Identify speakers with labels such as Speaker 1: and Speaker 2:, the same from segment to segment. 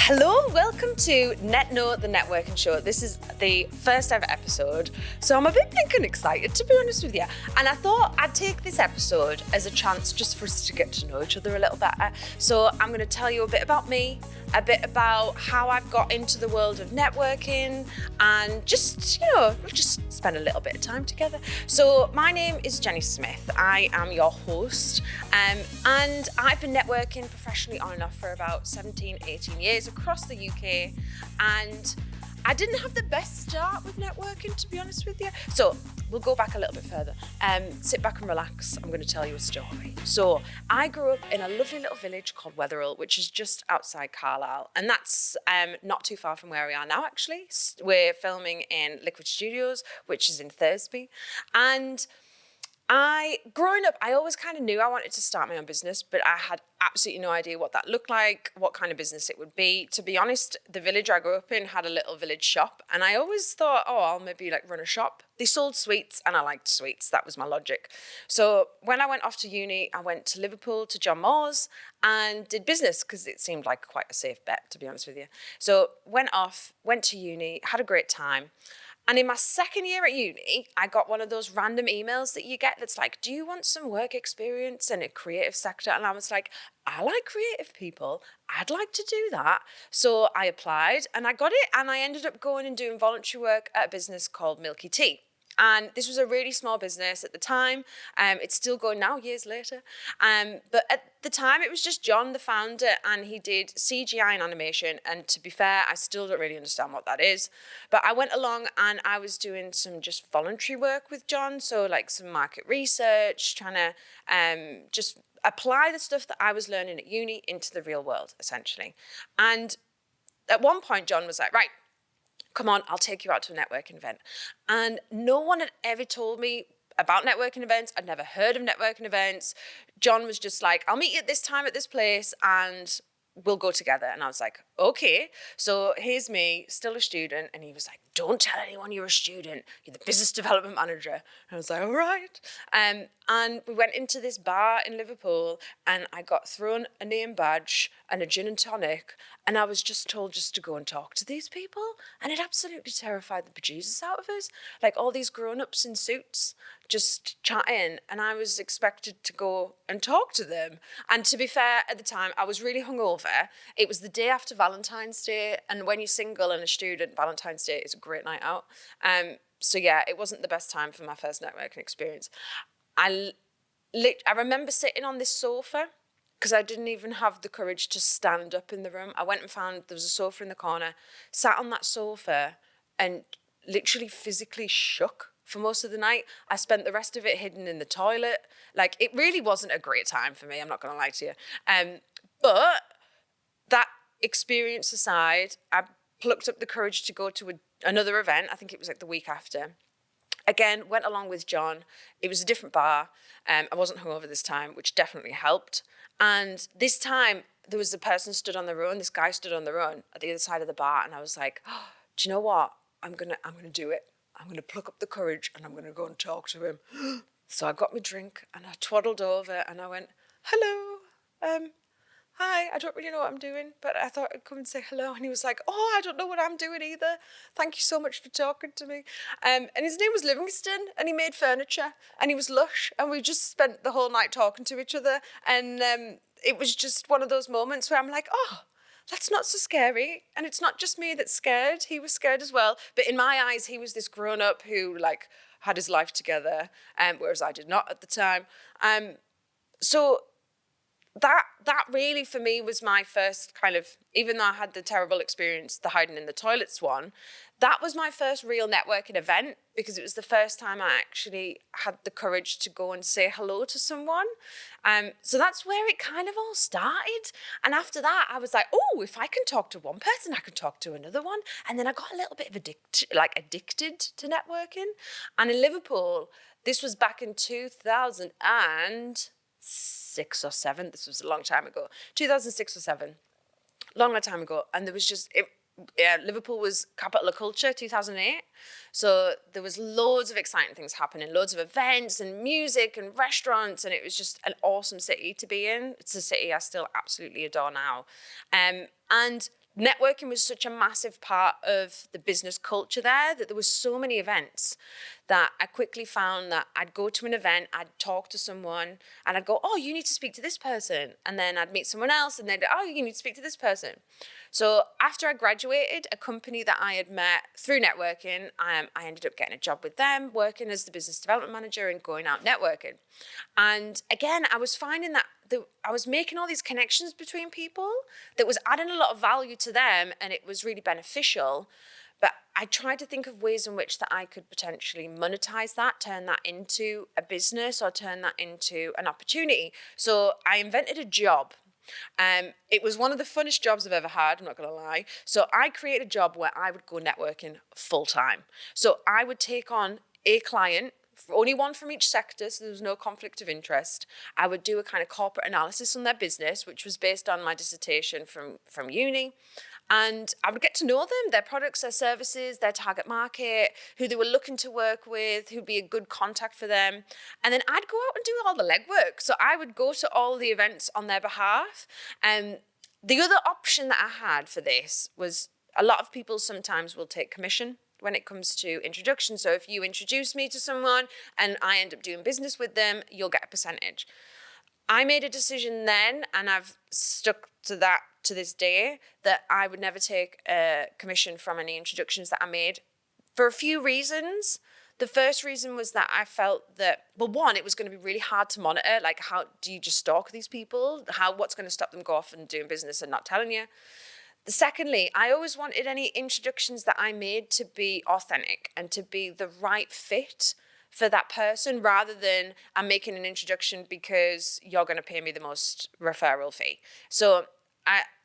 Speaker 1: Hello, welcome to NetKno, the networking show. This is the first ever episode, so I'm a bit thinking excited, to be honest with you. And I thought I'd take this episode as a chance just for us to get to know each other a little better. So I'm going to tell you a bit about me, a bit about how I've got into the world of networking, and just, we'll just spend a little bit of time together. So my name is Jeni Smith. I am your host, and I've been networking professionally on and off for about 17, 18 years across the UK, and I didn't have the best start with networking, to be honest with you. So we'll go back a little bit further. Sit back and relax. I'm going to tell you a story. So I grew up in a lovely little village called Wetherell, which is just outside Carlisle, and that's not too far from where we are now, actually. We're filming in Liquid Studios, which is in Thursby, and growing up, I always kind of knew I wanted to start my own business, but I had absolutely no idea what that looked like, what kind of business it would be. To be honest, the village I grew up in had a little village shop, and I always thought, I'll maybe run a shop. They sold sweets, and I liked sweets. That was my logic. So when I went off to uni, I went to Liverpool to John Moore's and did business because it seemed like quite a safe bet, to be honest with you. So went to uni, had a great time. And in my second year at uni, I got one of those random emails that you get that's like, do you want some work experience in a creative sector? And I was like, I like creative people. I'd like to do that. So I applied and I got it, and I ended up going and doing voluntary work at a business called Milky Tea. And this was a really small business at the time. It's still going now, years later. But at the time, it was just John, the founder, and he did CGI and animation. And to be fair, I still don't really understand what that is. But I went along and I was doing some just voluntary work with John. So some market research, trying to just apply the stuff that I was learning at uni into the real world, essentially. And at one point, John was like, right, come on, I'll take you out to a networking event. And no one had ever told me about networking events. I'd never heard of networking events. John was just like, I'll meet you at this time at this place and we'll go together. And I was like, okay. So here's me, still a student. And he was like, don't tell anyone you're a student. You're the business development manager. And I was like, all right. And we went into this bar in Liverpool and I got thrown a name badge and a gin and tonic. And I was just told just to go and talk to these people. And it absolutely terrified the bejesus out of us. All these grown-ups in suits just chatting. And I was expected to go and talk to them. And to be fair, at the time, I was really hungover. It was the day after Valentine's Day. And when you're single and a student, Valentine's Day is a great night out. So yeah, it wasn't the best time for my first networking experience. I remember sitting on this sofa because I didn't even have the courage to stand up in the room. I went and found there was a sofa in the corner, sat on that sofa and literally physically shook for most of the night. I spent the rest of it hidden in the toilet. It really wasn't a great time for me, I'm not going to lie to you. But that experience aside, I plucked up the courage to go to another event. I think it was the week after. Again, went along with John. It was a different bar. I wasn't hungover this time, which definitely helped. And this time, there was a person stood on the run. This guy stood on the run at the other side of the bar, and I was like, do you know what? I'm gonna do it. I'm gonna pluck up the courage, and I'm gonna go and talk to him. So I got my drink, and I twaddled over, and I went, hello. Hi, I don't really know what I'm doing, but I thought I'd come and say hello. And he was like, I don't know what I'm doing either. Thank you so much for talking to me. And his name was Livingston, and he made furniture, and he was lush, and we just spent the whole night talking to each other. And it was just one of those moments where I'm like, that's not so scary. And it's not just me that's scared. He was scared as well. But in my eyes, he was this grown-up who had his life together, whereas I did not at the time. So that really for me was my first even though I had the terrible experience, the hiding in the toilets one, that was my first real networking event because it was the first time I actually had the courage to go and say hello to someone. So that's where it kind of all started. And after that, I was like, if I can talk to one person, I can talk to another one. And then I got a little bit of addicted to networking. And in Liverpool, this was back in 2006 or 7. This was a long time ago. 2006 or 7. Long time ago. And there was just, Liverpool was capital of culture, 2008. So there was loads of exciting things happening, loads of events and music and restaurants. And it was just an awesome city to be in. It's a city I still absolutely adore now. And networking was such a massive part of the business culture there that there were so many events that I quickly found that I'd go to an event, I'd talk to someone, and I'd go, oh, you need to speak to this person. And then I'd meet someone else, and they'd go, oh, you need to speak to this person. So after I graduated, a company that I had met through networking, I ended up getting a job with them, working as the business development manager and going out networking. And again, I was finding that I was making all these connections between people that was adding a lot of value to them, and it was really beneficial. But I tried to think of ways in which that I could potentially monetize that, turn that into a business or turn that into an opportunity. So I invented a job. It was one of the funnest jobs I've ever had, I'm not going to lie. So I created a job where I would go networking full time. So I would take on a client, only one from each sector, so there was no conflict of interest. I would do a kind of corporate analysis on their business, which was based on my dissertation from uni. And I would get to know them, their products, their services, their target market, who they were looking to work with, who'd be a good contact for them. And then I'd go out and do all the legwork. So I would go to all the events on their behalf. And the other option that I had for this was a lot of people sometimes will take commission when it comes to introduction. So if you introduce me to someone and I end up doing business with them, you'll get a percentage. I made a decision then, and I've stuck to that to this day, that I would never take a commission from any introductions that I made for a few reasons. The first reason was that I felt that, well, one, it was going to be really hard to monitor. Like, how do you just stalk these people? What's going to stop them go off and doing business and not telling you? Secondly, I always wanted any introductions that I made to be authentic and to be the right fit for that person, rather than I'm making an introduction because you're going to pay me the most referral fee. So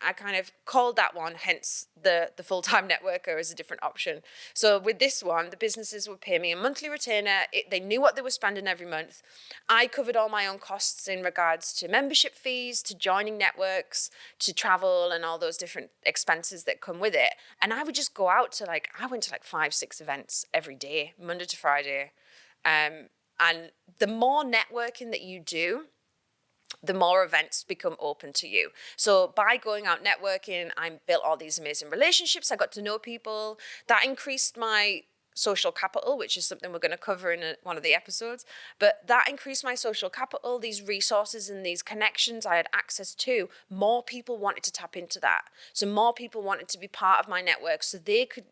Speaker 1: I kind of called that one, hence the full-time networker as a different option. So with this one, the businesses would pay me a monthly retainer. They knew what they were spending every month. I covered all my own costs in regards to membership fees, to joining networks, to travel, and all those different expenses that come with it. And I would just go out to I went to 5-6 events every day, Monday to Friday. And the more networking that you do, the more events become open to you. So by going out networking, I built all these amazing relationships. I got to know people. That increased my social capital, which is something we're going to cover in one of the episodes. But that increased my social capital, these resources and these connections I had access to. More people wanted to tap into that. So more people wanted to be part of my network so they could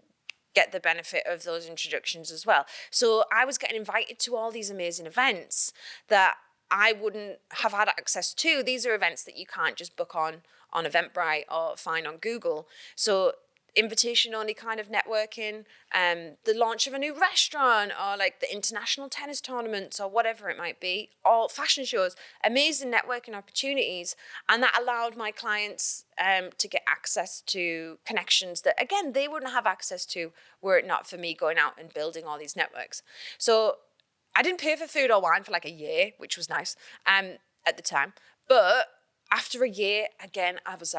Speaker 1: get the benefit of those introductions as well. So I was getting invited to all these amazing events that I wouldn't have had access to. These are events that you can't just book on Eventbrite or find on Google. So invitation only kind of networking, the launch of a new restaurant, or the international tennis tournaments, or whatever it might be, or fashion shows, amazing networking opportunities. And that allowed my clients to get access to connections that, again, they wouldn't have access to were it not for me going out and building all these networks. So I didn't pay for food or wine for a year, which was nice at the time. But after a year, again, I was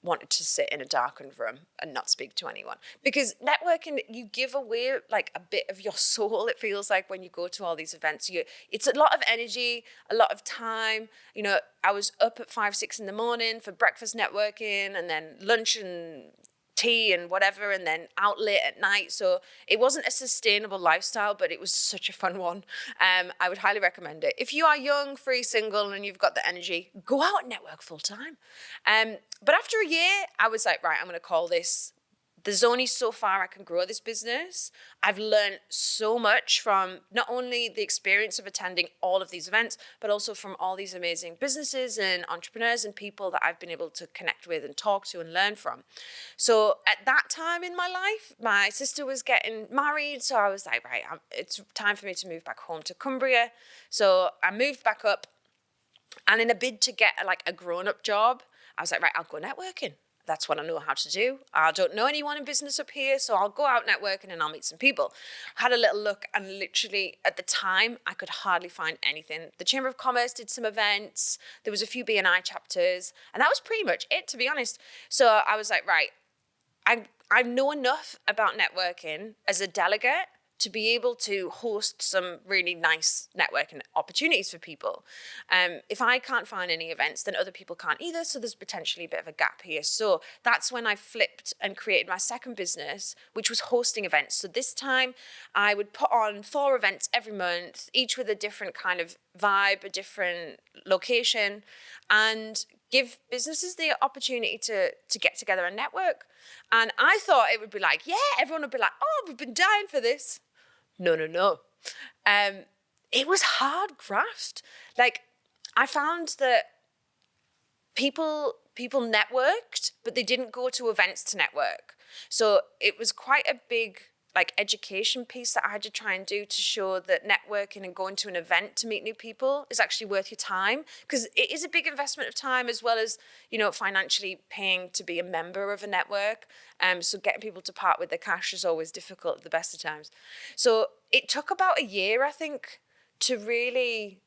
Speaker 1: wanted to sit in a darkened room and not speak to anyone. Because networking, you give away a bit of your soul, it feels like, when you go to all these events. It's a lot of energy, a lot of time. I was up at 5-6 in the morning for breakfast networking, and then lunch and tea and whatever, and then out late at night. So it wasn't a sustainable lifestyle, but it was such a fun one. I would highly recommend it. If you are young, free, single, and you've got the energy, go out and network full time. But after a year, I was right, I'm going to call this. There's only so far I can grow this business. I've learned so much from not only the experience of attending all of these events, but also from all these amazing businesses and entrepreneurs and people that I've been able to connect with and talk to and learn from. So at that time in my life, my sister was getting married. So I was right, it's time for me to move back home to Cumbria. So I moved back up, and in a bid to get a grown-up job, I was right, I'll go networking. That's what I know how to do. I don't know anyone in business up here, so I'll go out networking and I'll meet some people. Had a little look, and literally at the time, I could hardly find anything. The Chamber of Commerce did some events. There was a few B&I chapters, and that was pretty much it, to be honest. So I was right, I know enough about networking as a delegate to be able to host some really nice networking opportunities for people. If I can't find any events, then other people can't either. So there's potentially a bit of a gap here. So that's when I flipped and created my second business, which was hosting events. So this time I would put on 4 events every month, each with a different kind of vibe, a different location, and give businesses the opportunity to get together and network. And I thought it would be like, yeah, everyone would be like, oh, we've been dying for this. No. It was hard graft. Like, I found that people networked, but they didn't go to events to network. So it was quite a big education piece that I had to try and do to show that networking and going to an event to meet new people is actually worth your time, because it is a big investment of time, as well as, financially paying to be a member of a network. So getting people to part with their cash is always difficult at the best of times. So it took about a year, I think, to really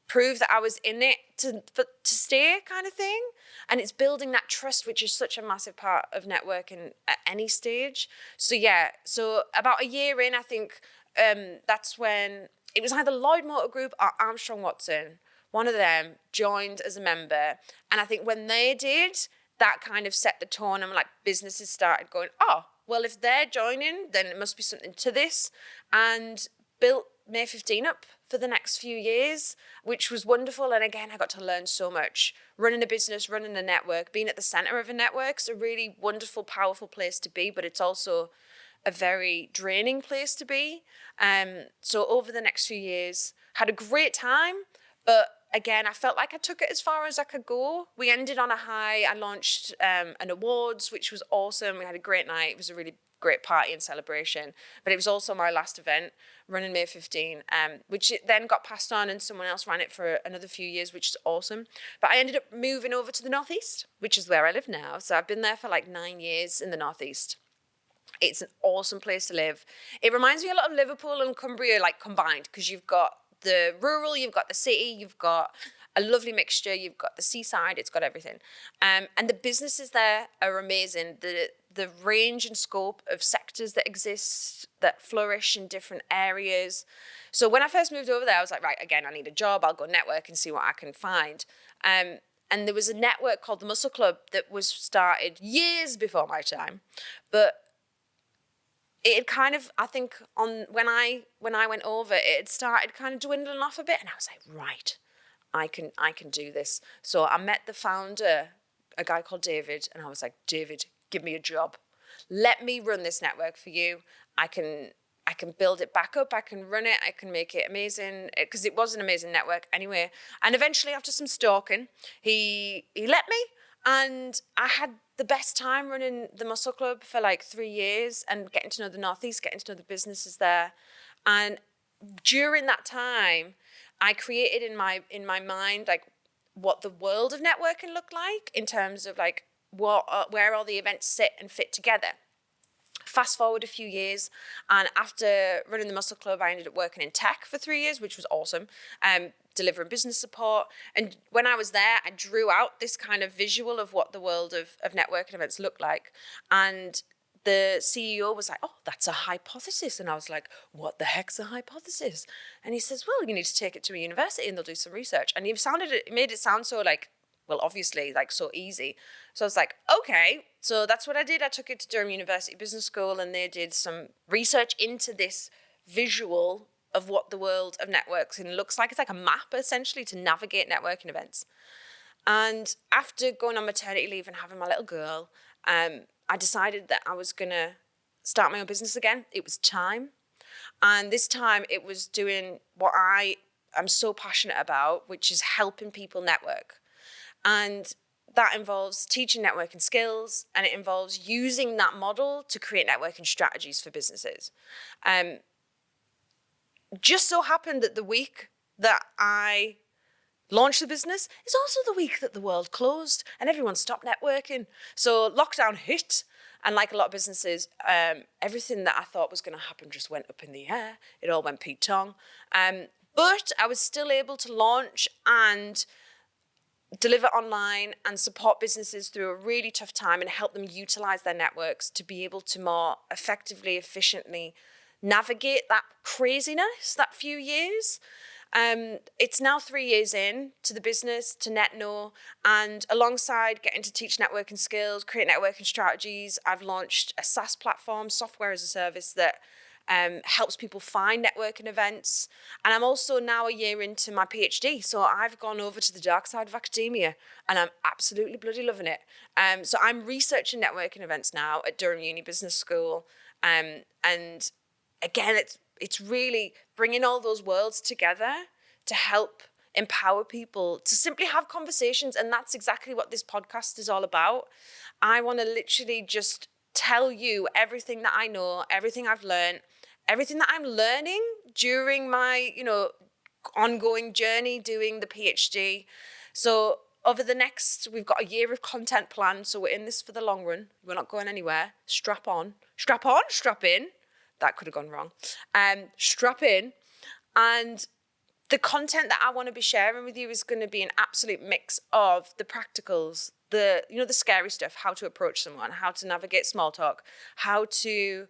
Speaker 1: prove that I was in it to stay, kind of thing. And it's building that trust, which is such a massive part of networking at any stage. So so about a year in, I think that's when it was either Lloyd Motor Group or Armstrong Watson. One of them joined as a member. And I think when they did, that kind of set the tone, and businesses started going, oh, well, if they're joining, then it must be something to this. And built May 15 up for the next few years, which was wonderful. And again, I got to learn so much. Running a business, running a network, being at the center of a network is a really wonderful, powerful place to be, but it's also a very draining place to be. So over the next few years, had a great time, but again, I felt like I took it as far as I could go. We ended on a high. I launched an awards, which was awesome. We had a great night. It was a really great party and celebration, but it was also my last event, running May 15, which it then got passed on and someone else ran it for another few years, which is awesome. But I ended up moving over to the Northeast, which is where I live now. So I've been there for 9 years in the Northeast. It's an awesome place to live. It reminds me a lot of Liverpool and Cumbria combined, because you've got the rural, you've got the city, you've got a lovely mixture, you've got the seaside, it's got everything. And the businesses there are amazing. The range and scope of sectors that exist, that flourish in different areas. So when I first moved over there, I was like, right, again, I need a job. I'll go network and see what I can find. And there was a network called the Muscle Club that was started years before my time. But it had kind of, I think, when I went over, it had started kind of dwindling off a bit. And I was like, right, I can do this. So I met the founder, a guy called David, and I was like, David, give me a job. Let me run this network for you. I can build it back up. I can run it. I can make it amazing, because it was an amazing network anyway. And eventually, after some stalking, he let me, and I had the best time running the Muscle Club for 3 years and getting to know the Northeast, getting to know the businesses there. And during that time, I created in my mind what the world of networking looked like, in terms of where all the events sit and fit together. Fast forward a few years, and after running the Muscle Club, I ended up working in tech for 3 years, which was awesome, delivering business support. And when I was there, I drew out this kind of visual of what the world of networking events looked like. And the CEO was like, oh, that's a hypothesis. And I was like, what the heck's a hypothesis? And he says, well, you need to take it to a university and they'll do some research. And he made it sound so well, obviously, so easy. So I was like, okay. So that's what I did. I took it to Durham University Business School, and they did some research into this visual of what the world of networking looks like. It's like a map, essentially, to navigate networking events. And after going on maternity leave and having my little girl, I decided that I was going to start my own business again. It was time. And this time it was doing what I am so passionate about, which is helping people network. And that involves teaching networking skills, and it involves using that model to create networking strategies for businesses. Just so happened that the week that I launched the business is also the week that the world closed and everyone stopped networking. So lockdown hit, and like a lot of businesses, everything that I thought was going to happen just went up in the air. It all went Pete-tong. But I was still able to launch and deliver online and support businesses through a really tough time and help them utilize their networks to be able to more effectively, efficiently navigate that craziness, that few years. It's now 3 years in to the business, to NetKno, and alongside getting to teach networking skills, create networking strategies, I've launched a SaaS platform, software as a service, that helps people find networking events. And I'm also now a year into my PhD, so I've gone over to the dark side of academia, and I'm absolutely bloody loving it. So I'm researching networking events now at Durham Uni Business School, and again, it's really bringing all those worlds together to help empower people to simply have conversations. And that's exactly what this podcast is all about. I want to literally just tell you everything that I know, everything I've learned, everything that I'm learning during my, ongoing journey doing the PhD. So we've got a year of content planned. So we're in this for the long run. We're not going anywhere. Strap in. That could have gone wrong. Strap in. And the content that I want to be sharing with you is going to be an absolute mix of the practicals, the scary stuff, how to approach someone, how to navigate small talk, how to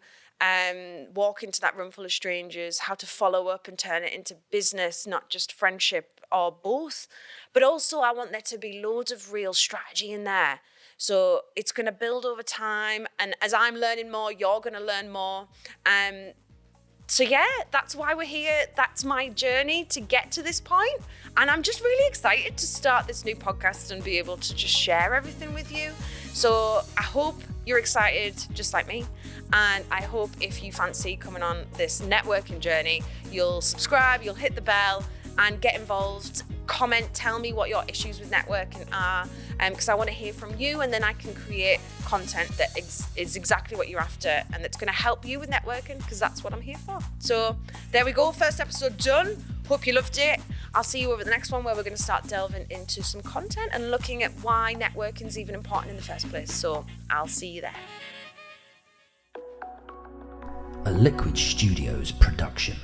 Speaker 1: walk into that room full of strangers, how to follow up and turn it into business, not just friendship or both. But also I want there to be loads of real strategy in there. So it's going to build over time. And as I'm learning more, you're going to learn more. So yeah, that's why we're here. That's my journey to get to this point. And I'm just really excited to start this new podcast and be able to just share everything with you. So I hope you're excited just like me. And I hope if you fancy coming on this networking journey, you'll subscribe, you'll hit the bell and get involved. Comment, tell me what your issues with networking are, because I want to hear from you, and then I can create content that is exactly what you're after and that's going to help you with networking, because that's what I'm here for. So there we go, first episode done. Hope you loved it. I'll see you over the next one, where we're going to start delving into some content and looking at why networking is even important in the first place. So I'll see you there.
Speaker 2: A Liquid Studios production.